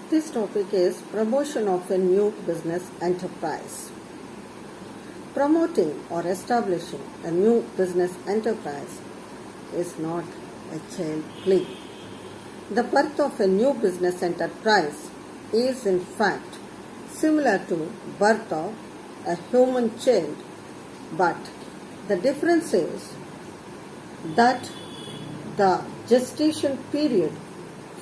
This topic is promotion of a new business enterprise. Promoting or establishing a new business enterprise is not a child play. The birth of a new business enterprise is in fact similar to birth of a human child, but the difference is that the gestation period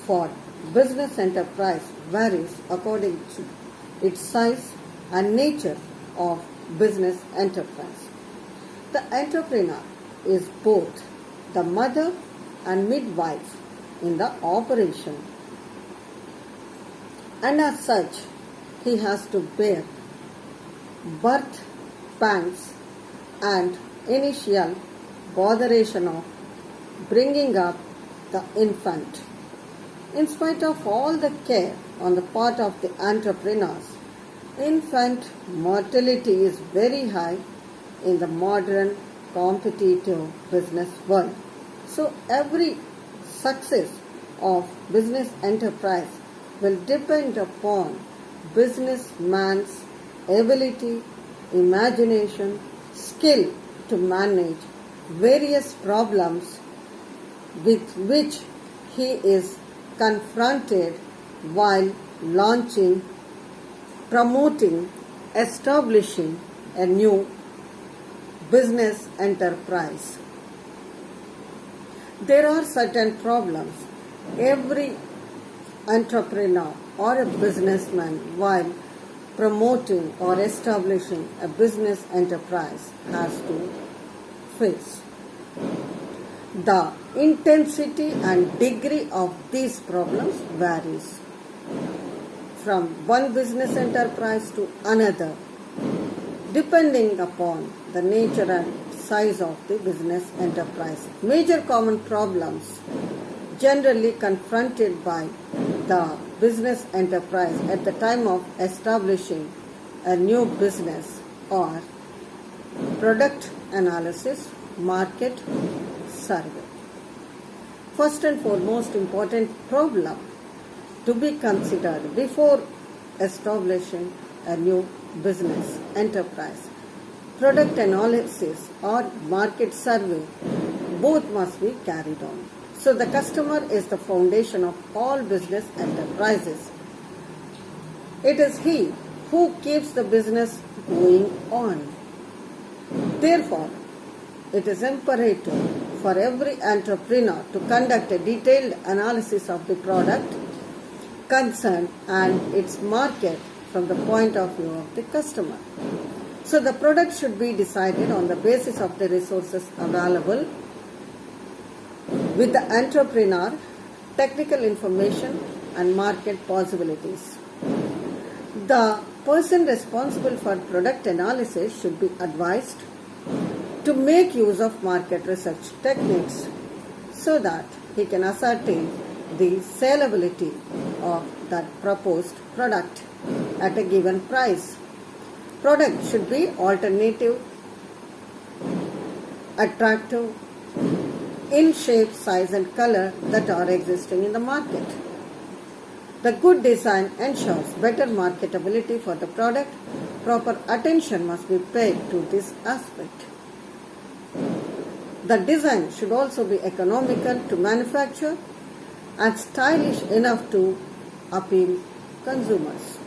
for business enterprise varies according to its size and nature of business enterprise. The entrepreneur is both the mother and midwife in the operation, and as such he has to bear birth pangs and initial botheration of bringing up the infant. In spite of all the care on the part of the entrepreneurs, infant mortality is very high in the modern competitive business world. So every success of business enterprise will depend upon businessman's ability, imagination, skill to manage various problems with which he is confronted while launching, promoting, establishing a new business enterprise. There are certain problems every entrepreneur or a businessman while promoting or establishing a business enterprise has to face. The intensity and degree of these problems varies from one business enterprise to another, depending upon the nature and size of the business enterprise. Major common problems generally confronted by the business enterprise at the time of establishing a new business are product analysis, market survey. First and foremost important problem to be considered before establishing a new business enterprise. Product analysis or market survey, both must be carried on. So the customer is the foundation of all business enterprises. It is he who keeps the business going on. Therefore, it is imperative for every entrepreneur to conduct a detailed analysis of the product concerned and its market from the point of view of the customer. So the product should be decided on the basis of the resources available with the entrepreneur, technical information and market possibilities. The person responsible for product analysis should be advised to make use of market research techniques so that he can ascertain the salability of that proposed product at a given price. Product should be alternative, attractive, in shape, size and color that are existing in the market. The good design ensures better marketability for the product. Proper attention must be paid to this aspect. The design should also be economical to manufacture and stylish enough to appeal consumers.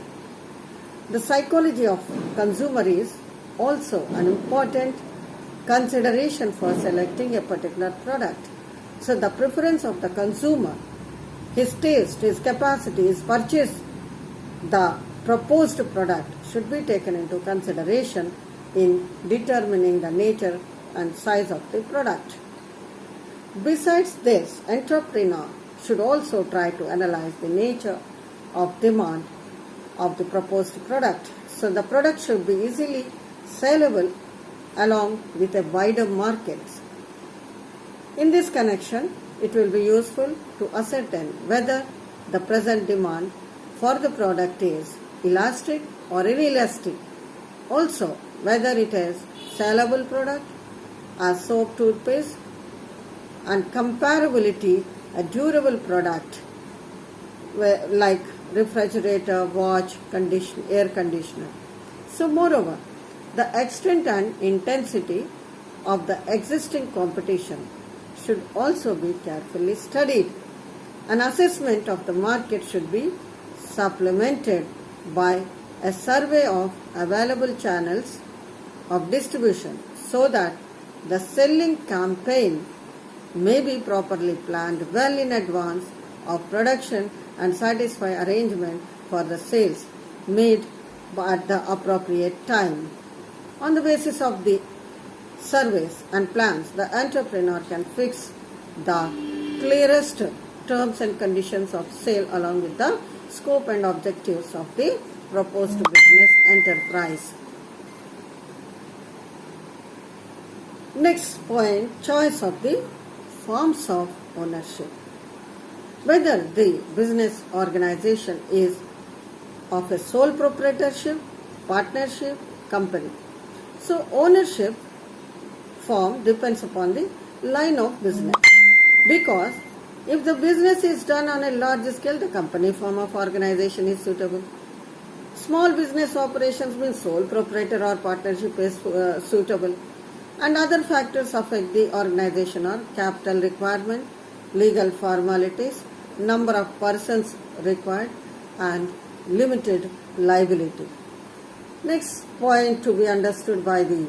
The psychology of consumer is also an important consideration for selecting a particular product. So the preference of the consumer, his taste, his capacity, his purchase, the proposed product should be taken into consideration in determining the nature and size of the product. Besides this, entrepreneur should also try to analyze the nature of demand of the proposed product. So the product should be easily saleable along with a wider market. In this connection, it will be useful to ascertain whether the present demand for the product is elastic or inelastic. Also, whether it is saleable product as soap, toothpaste, and comparability a durable product like refrigerator, watch, air conditioner. So moreover, the extent and intensity of the existing competition should also be carefully studied. An assessment of the market should be supplemented by a survey of available channels of distribution so that the selling campaign may be properly planned well in advance of production and satisfy arrangement for the sales made at the appropriate time. On the basis of the surveys and plans, the entrepreneur can fix the clearest terms and conditions of sale along with the scope and objectives of the proposed business enterprise. Next point, choice of the forms of ownership. Whether the business organization is of a sole proprietorship, partnership, company. So ownership form depends upon the line of business. Because if the business is done on a large scale, the company form of organization is suitable. Small business operations means sole proprietor or partnership is suitable. And other factors affect the organization are capital requirement, legal formalities, number of persons required, and limited liability. Next point to be understood by the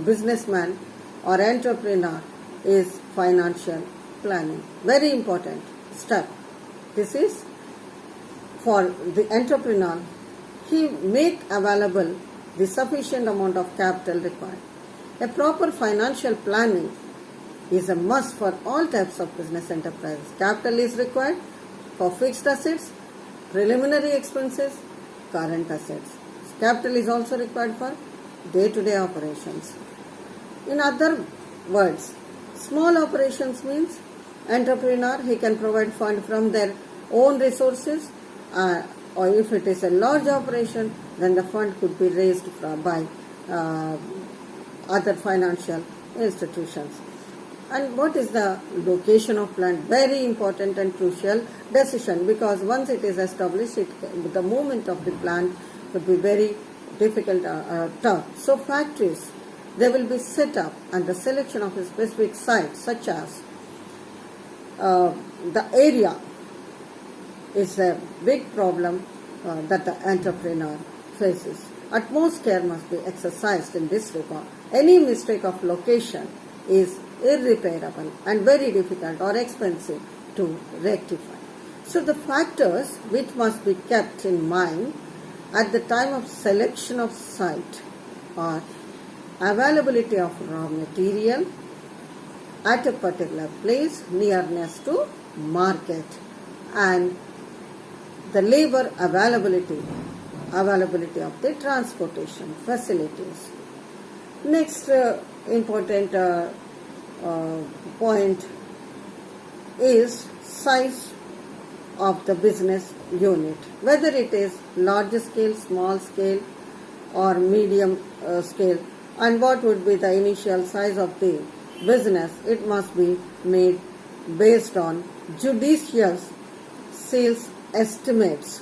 businessman or entrepreneur is financial planning. Very important step. This is for the entrepreneur. He make available the sufficient amount of capital required. A proper financial planning is a must for all types of business enterprises. Capital is required for fixed assets, preliminary expenses, current assets. Capital is also required for day-to-day operations. In other words, small operations means entrepreneur, he can provide fund from their own resources, or if it is a large operation, then the fund could be raised by other financial institutions. And what is the location of plant? Very important and crucial decision, because once it is established, the movement of the plant would be very difficult, tough. So factories, they will be set up, and the selection of a specific site, such as the area, is a big problem that the entrepreneur faces. Utmost care must be exercised in this regard. Any mistake of location is irreparable and very difficult or expensive to rectify. So the factors which must be kept in mind at the time of selection of site are availability of raw material at a particular place, nearness to market, and the labor availability of the transportation facilities. Next important point is size of the business unit, whether it is large scale, small scale, or medium scale, and what would be the initial size of the business. It must be made based on judicious sales estimates.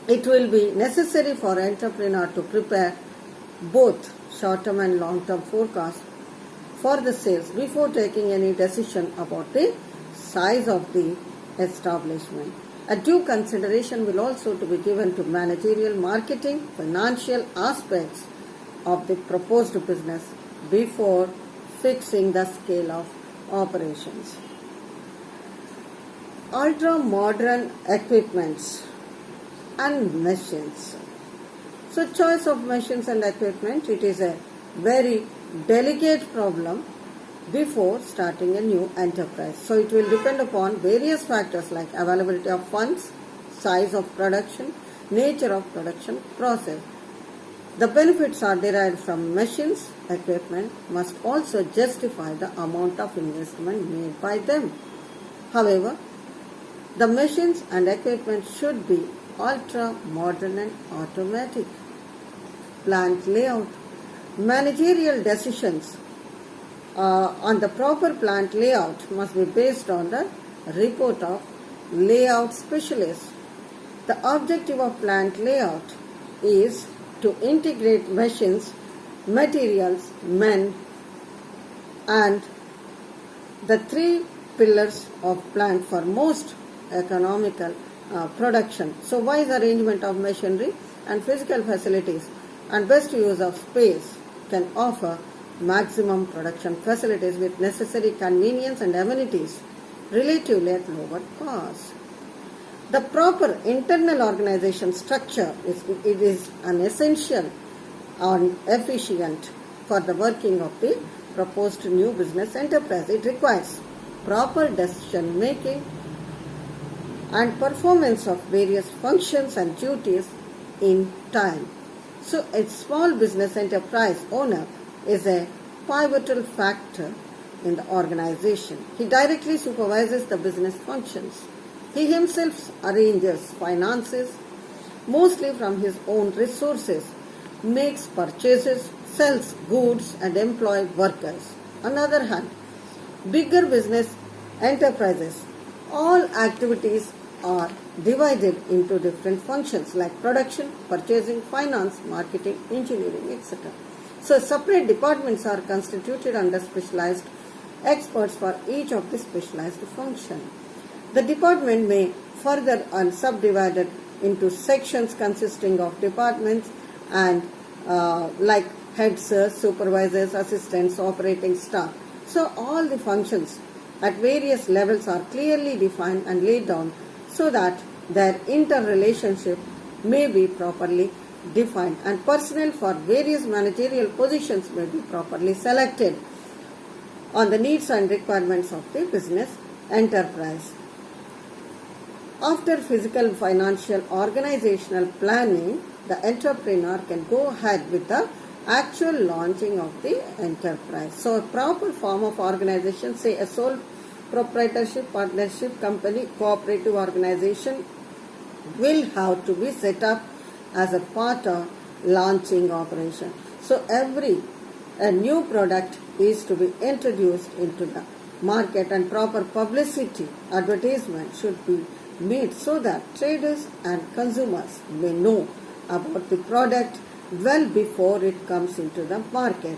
It will be necessary for entrepreneur to prepare both short-term and long-term forecast for the sales before taking any decision about the size of the establishment. A due consideration will also to be given to managerial, marketing, financial aspects of the proposed business before fixing the scale of operations. Ultra-modern equipments and machines. So choice of machines and equipment, it is a very delicate problem before starting a new enterprise. So it will depend upon various factors like availability of funds, size of production, nature of production process. The benefits are derived from machines, equipment must also justify the amount of investment made by them. However, the machines and equipment should be ultra modern and automatic. Plant layout. Managerial decisions on the proper plant layout must be based on the report of layout specialist. The objective of plant layout is to integrate machines, materials, men, and the three pillars of plant for most economical production. So wise arrangement of machinery and physical facilities and best use of space can offer maximum production facilities with necessary convenience and amenities relatively at lower cost. The proper internal organization structure is an essential and efficient for the working of the proposed new business enterprise. It requires proper decision making and performance of various functions and duties in time. So a small business enterprise owner is a pivotal factor in the organization. He directly supervises the business functions. He himself arranges finances, mostly from his own resources, makes purchases, sells goods and employs workers. On the other hand, bigger business enterprises, all activities are divided into different functions like production, purchasing, finance, marketing, engineering, etc. So separate departments are constituted under specialized experts for each of the specialized function. The department may further and subdivided into sections consisting of departments and like heads, supervisors, assistants, operating staff. So all the functions at various levels are clearly defined and laid down so that their interrelationship may be properly defined and personnel for various managerial positions may be properly selected on the needs and requirements of the business enterprise. After physical, financial, organizational planning, the entrepreneur can go ahead with the actual launching of the enterprise. So a proper form of organization, say a sole proprietorship, partnership, company, cooperative organization, will have to be set up as a part of launching operation. So a new product is to be introduced into the market and proper publicity, advertisement should be made so that traders and consumers may know about the product well before it comes into the market.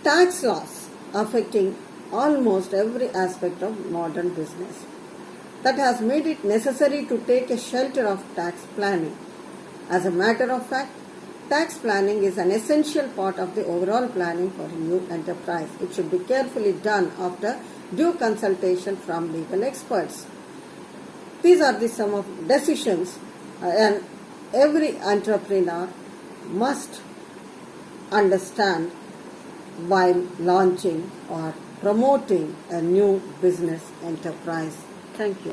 Tax laws affecting almost every aspect of modern business that has made it necessary to take a shelter of tax planning. As a matter of fact, tax planning is an essential part of the overall planning for a new enterprise. It should be carefully done after due consultation from legal experts. These are the sum of decisions and every entrepreneur must understand while launching or promoting a new business enterprise. Thank you.